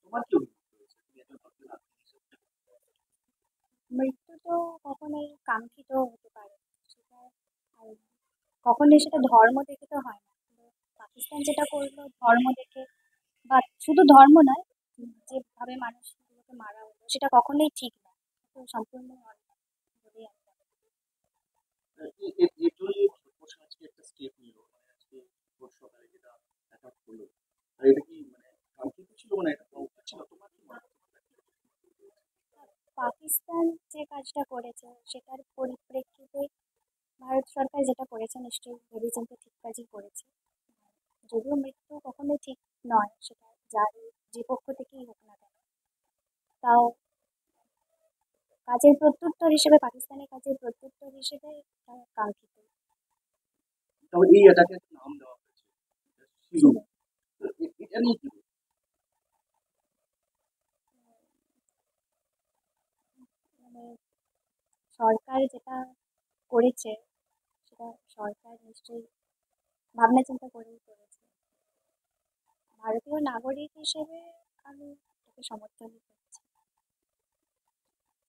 তোমার কি অভিজ্ঞতা রয়েছে? তুমি একজন ভদ্র নাগরিক হিসেবে। মৃত্যু তো কখনোই কাঙ্ক্ষিত হতে পারে, সেটা আর কখনোই সেটা ধর্ম দেখে তো হয় না। কিন্তু পাকিস্তান যেটা করলো ধর্ম দেখে, বা শুধু ধর্ম নয়, যেভাবে মানুষগুলোকে মারা হলো সেটা কখনোই ঠিক না, তো সম্পূর্ণ অন্যায় বলেই আমি মনে করি। এর জন্যই ভারতবর্ষ আজকে একটা স্টেপ নিল, মানে আজকে ভোট সকালে যেটা অ্যাটাক হলো, আর এটা কি মানে কাঙ্ক্ষিত ছিল, মানে এটা হওয়া উচিত ছিল? তোমার কি মনে হয়? তোমার ব্যক্তিগত মতামত বলছে। পাকিস্তান যে কাজটা করেছে সেটার পরিপ্রেক্ষিতে ভারত সরকার যেটা করেছে নিশ্চয়ই ভেবেচিন্তে ঠিক কাজই করেছে। যদিও মৃত্যু কখনোই ঠিক নয়, সেটা যার যে পক্ষ থেকেই হোক না কেন, তাও কাজের প্রত্যুত্তর হিসেবে, পাকিস্তানের কাজের প্রত্যুত্তর হিসেবে কাঙ্ক্ষিত তবে এই অ্যাটাকে একটা নাম দেওয়া হয়েছে, ছিল। সিঁদুর। তো এটা নিয়ে কি বলবো? মানে সরকার যেটা করেছে সেটা সরকার নিশ্চয়ই ভাবনা চিন্তা করেই করেছে। ভারতীয় নাগরিক হিসেবে আমি তাকে সমর্থন করি।